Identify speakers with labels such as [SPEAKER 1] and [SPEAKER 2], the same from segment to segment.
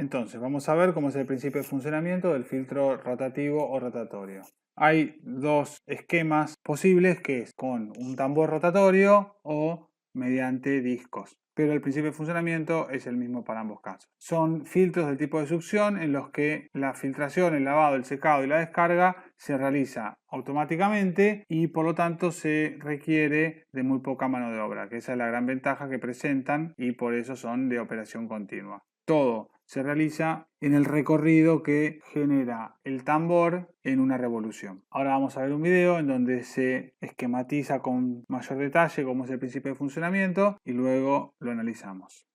[SPEAKER 1] Entonces, vamos a ver cómo es el principio de funcionamiento del filtro rotativo o rotatorio. Hay dos esquemas posibles, que es con un tambor rotatorio o mediante discos, pero el principio de funcionamiento es el mismo para ambos casos. Son filtros del tipo de succión en los que la filtración, el lavado, el secado y la descarga se realiza automáticamente y por lo tanto se requiere de muy poca mano de obra, que esa es la gran ventaja que presentan y por eso son de operación continua. Todo se realiza en el recorrido que genera el tambor en una revolución. Ahora vamos a ver un video en donde se esquematiza con mayor detalle cómo es el principio de funcionamiento y luego lo analizamos.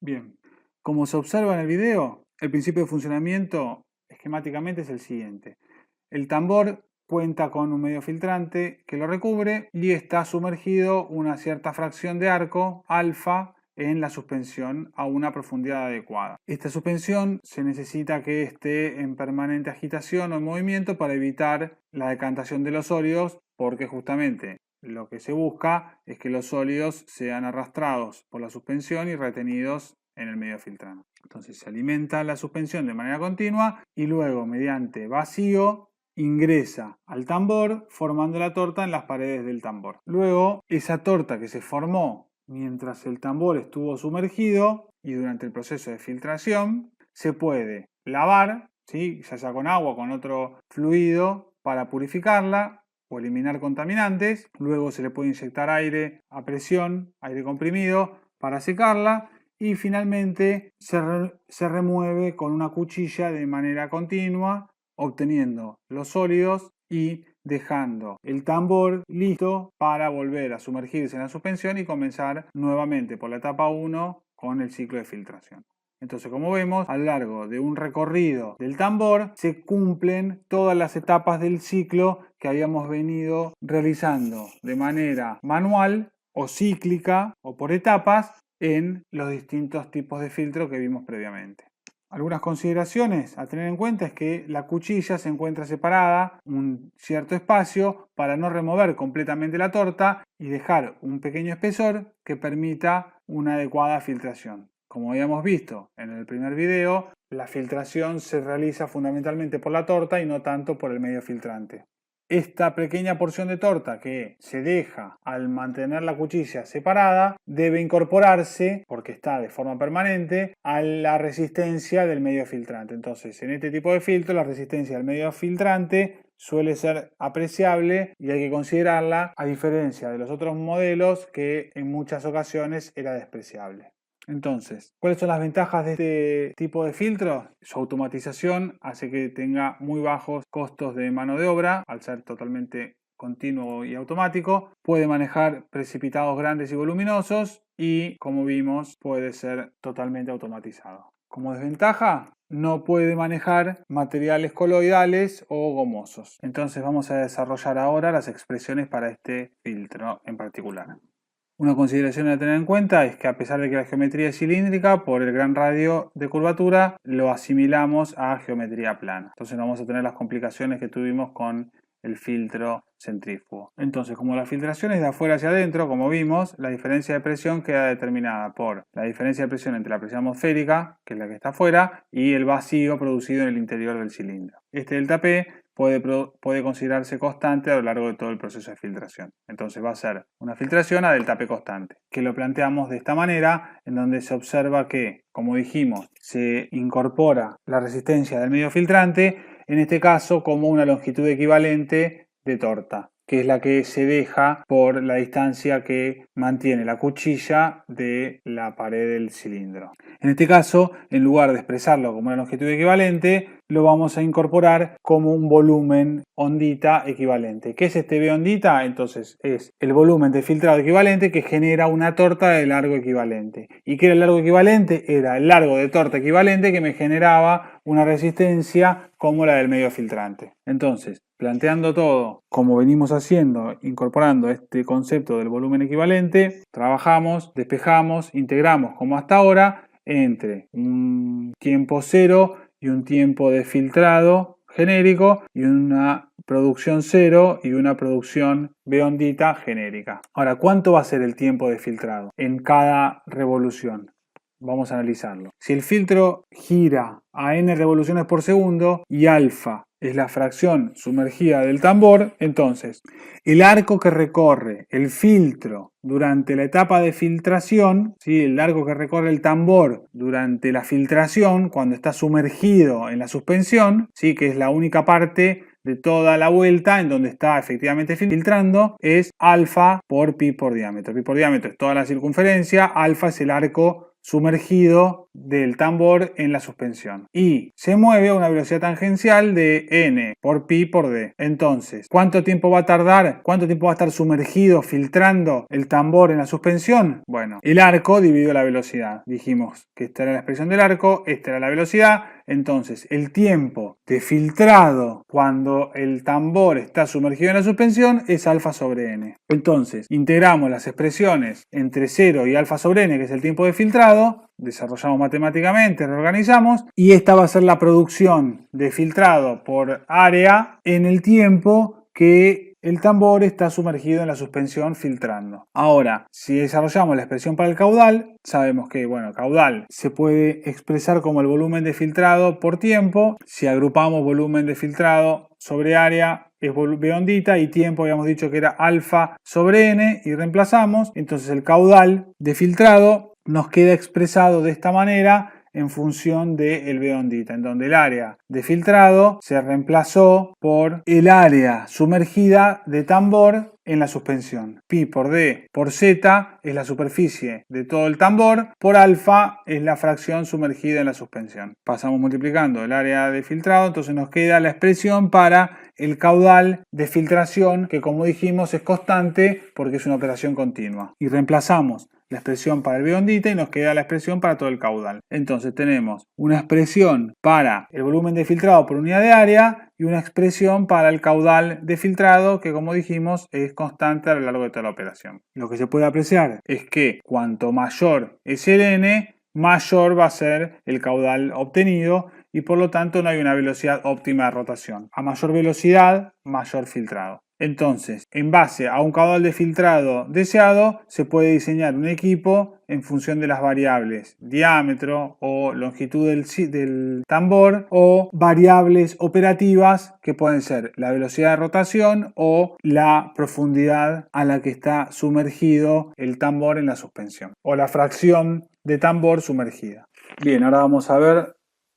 [SPEAKER 1] Bien, como se observa en el video, el principio de funcionamiento esquemáticamente es el siguiente. El tambor cuenta con un medio filtrante que lo recubre y está sumergido una cierta fracción de arco alfa en la suspensión a una profundidad adecuada. Esta suspensión se necesita que esté en permanente agitación o en movimiento para evitar la decantación de los sólidos, porque justamente lo que se busca es que los sólidos sean arrastrados por la suspensión y retenidos en el medio filtrante. Entonces se alimenta la suspensión de manera continua y luego mediante vacío ingresa al tambor formando la torta en las paredes del tambor. Luego esa torta que se formó mientras el tambor estuvo sumergido y durante el proceso de filtración se puede lavar, ¿sí? Ya sea con agua o con otro fluido para purificarla o eliminar contaminantes. Luego se le puede inyectar aire a presión, aire comprimido para secarla y finalmente se remueve con una cuchilla de manera continua, obteniendo los sólidos y dejando el tambor listo para volver a sumergirse en la suspensión y comenzar nuevamente por la etapa 1 con el ciclo de filtración. Entonces, como vemos, a lo largo de un recorrido del tambor se cumplen todas las etapas del ciclo que habíamos venido realizando de manera manual o cíclica o por etapas en los distintos tipos de filtro que vimos previamente. Algunas consideraciones a tener en cuenta es que la cuchilla se encuentra separada un cierto espacio para no remover completamente la torta y dejar un pequeño espesor que permita una adecuada filtración. Como habíamos visto en el primer video, la filtración se realiza fundamentalmente por la torta y no tanto por el medio filtrante. Esta pequeña porción de torta que se deja al mantener la cuchilla separada debe incorporarse, porque está de forma permanente, a la resistencia del medio filtrante. Entonces, en este tipo de filtro, la resistencia del medio filtrante suele ser apreciable y hay que considerarla, a diferencia de los otros modelos que en muchas ocasiones era despreciable. Entonces, ¿cuáles son las ventajas de este tipo de filtro? Su automatización hace que tenga muy bajos costos de mano de obra, al ser totalmente continuo y automático. Puede manejar precipitados grandes y voluminosos y, como vimos, puede ser totalmente automatizado. Como desventaja, no puede manejar materiales coloidales o gomosos. Entonces vamos a desarrollar ahora las expresiones para este filtro en particular. Una consideración a tener en cuenta es que a pesar de que la geometría es cilíndrica, por el gran radio de curvatura lo asimilamos a geometría plana. Entonces no vamos a tener las complicaciones que tuvimos con el filtro centrífugo. Entonces, como la filtración es de afuera hacia adentro, como vimos, la diferencia de presión queda determinada por la diferencia de presión entre la presión atmosférica, que es la que está afuera, y el vacío producido en el interior del cilindro. Este delta P puede considerarse constante a lo largo de todo el proceso de filtración. Entonces va a ser una filtración a delta P constante, que lo planteamos de esta manera, en donde se observa que, como dijimos, se incorpora la resistencia del medio filtrante, en este caso como una longitud equivalente de torta, que es la que se deja por la distancia que mantiene la cuchilla de la pared del cilindro. En este caso, en lugar de expresarlo como una longitud equivalente, lo vamos a incorporar como un volumen ondita equivalente. ¿Qué es este V ondita? Entonces es el volumen de filtrado equivalente que genera una torta de largo equivalente. ¿Y qué era el largo equivalente? Era el largo de torta equivalente que me generaba una resistencia como la del medio filtrante. Entonces, planteando todo como venimos haciendo, incorporando este concepto del volumen equivalente, trabajamos, despejamos, integramos como hasta ahora entre un tiempo cero y un tiempo de filtrado genérico y una producción cero y una producción V ondita genérica. Ahora, ¿cuánto va a ser el tiempo de filtrado en cada revolución? Vamos a analizarlo. Si el filtro gira a n revoluciones por segundo y alfa es la fracción sumergida del tambor, entonces el arco que recorre el filtro durante la etapa de filtración, ¿sí? El arco que recorre el tambor durante la filtración, cuando está sumergido en la suspensión, ¿sí? Que es la única parte de toda la vuelta en donde está efectivamente filtrando, es alfa por pi por diámetro. Pi por diámetro es toda la circunferencia, alfa es el arco sumergido del tambor en la suspensión y se mueve a una velocidad tangencial de n por pi por d. Entonces, ¿cuánto tiempo va a tardar? ¿Cuánto tiempo va a estar sumergido filtrando el tambor en la suspensión? Bueno, el arco dividido la velocidad. Dijimos que esta era la expresión del arco, esta era la velocidad. Entonces, el tiempo de filtrado cuando el tambor está sumergido en la suspensión es alfa sobre n. Entonces, integramos las expresiones entre 0 y alfa sobre n, que es el tiempo de filtrado, desarrollamos matemáticamente, reorganizamos, y esta va a ser la producción de filtrado por área en el tiempo que el tambor está sumergido en la suspensión filtrando. Ahora, si desarrollamos la expresión para el caudal, sabemos que, caudal se puede expresar como el volumen de filtrado por tiempo. Si agrupamos volumen de filtrado sobre área, es V ondita, y tiempo habíamos dicho que era alfa sobre n, y reemplazamos. Entonces el caudal de filtrado nos queda expresado de esta manera en función del V ondita, en donde el área de filtrado se reemplazó por el área sumergida de tambor en la suspensión. Pi por D por Z es la superficie de todo el tambor, por alfa es la fracción sumergida en la suspensión. Pasamos multiplicando el área de filtrado, entonces nos queda la expresión para el caudal de filtración, que como dijimos es constante porque es una operación continua. Y reemplazamos la expresión para el B ondita y nos queda la expresión para todo el caudal. Entonces tenemos una expresión para el volumen de filtrado por unidad de área y una expresión para el caudal de filtrado que, como dijimos, es constante a lo largo de toda la operación. Lo que se puede apreciar es que cuanto mayor es el n, mayor va a ser el caudal obtenido y por lo tanto no hay una velocidad óptima de rotación. A mayor velocidad, mayor filtrado. Entonces, en base a un caudal de filtrado deseado, se puede diseñar un equipo en función de las variables diámetro o longitud del tambor o variables operativas que pueden ser la velocidad de rotación o la profundidad a la que está sumergido el tambor en la suspensión o la fracción de tambor sumergida. Bien, ahora vamos a ver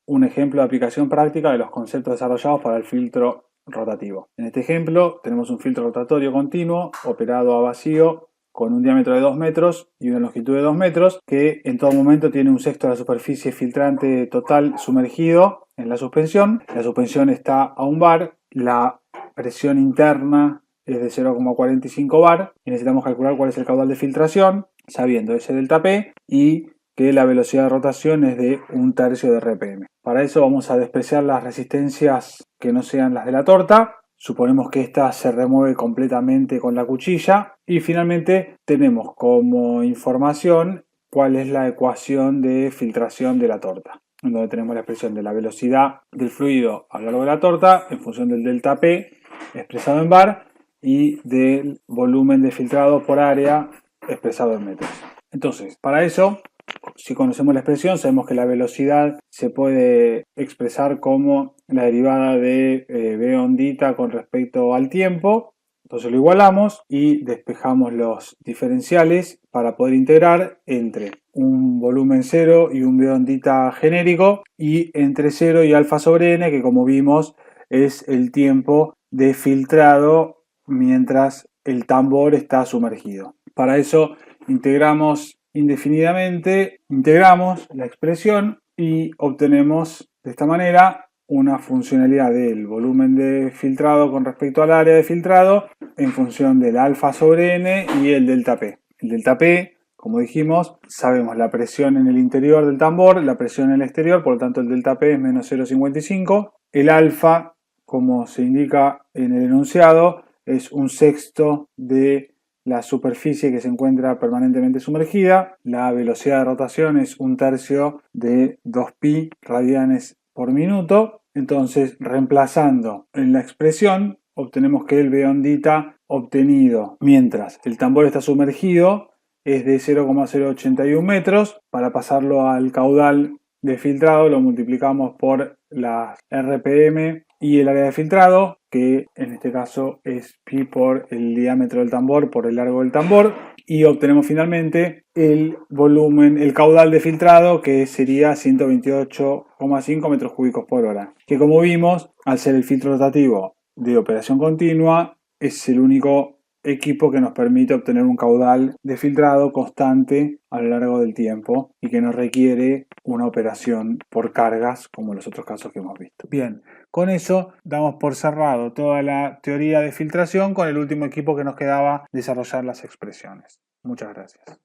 [SPEAKER 1] un ejemplo de aplicación práctica de los conceptos desarrollados para el filtro rotativo. En este ejemplo tenemos un filtro rotatorio continuo operado a vacío con un diámetro de 2 metros y una longitud de 2 metros que en todo momento tiene un sexto de la superficie filtrante total sumergido en la suspensión. La suspensión está a 1 bar, la presión interna es de 0,45 bar y necesitamos calcular cuál es el caudal de filtración sabiendo ese delta P y que la velocidad de rotación es de 1/3 de RPM. Para eso vamos a despreciar las resistencias que no sean las de la torta. Suponemos que esta se remueve completamente con la cuchilla y finalmente tenemos como información cuál es la ecuación de filtración de la torta, en donde tenemos la expresión de la velocidad del fluido a lo largo de la torta en función del delta P expresado en bar y del volumen de filtrado por área expresado en metros. Entonces, para eso, si conocemos la expresión, sabemos que la velocidad se puede expresar como la derivada de B ondita con respecto al tiempo. Entonces lo igualamos y despejamos los diferenciales para poder integrar entre un volumen 0 y un B ondita genérico y entre 0 y alfa sobre n, que como vimos es el tiempo de filtrado mientras el tambor está sumergido. Para eso integramos indefinidamente, integramos la expresión y obtenemos de esta manera una funcionalidad del volumen de filtrado con respecto al área de filtrado en función del alfa sobre n y el delta P. El delta P, como dijimos, sabemos la presión en el interior del tambor, la presión en el exterior, por lo tanto el delta P es menos 0,55. El alfa, como se indica en el enunciado, es un sexto de la superficie que se encuentra permanentemente sumergida. La velocidad de rotación es 1/3 de 2pi radianes por minuto. Entonces, reemplazando en la expresión, obtenemos que el B ondita obtenido mientras el tambor está sumergido es de 0,081 metros. Para pasarlo al caudal de filtrado lo multiplicamos por las RPM y el área de filtrado, que en este caso es pi por el diámetro del tambor por el largo del tambor, y obtenemos finalmente el volumen, el caudal de filtrado, que sería 128,5 metros cúbicos por hora, que como vimos, al ser el filtro rotativo de operación continua, es el único equipo que nos permite obtener un caudal de filtrado constante a lo largo del tiempo y que no requiere una operación por cargas como los otros casos que hemos visto. Bien, con eso damos por cerrado toda la teoría de filtración con el último equipo que nos quedaba desarrollar las expresiones. Muchas gracias.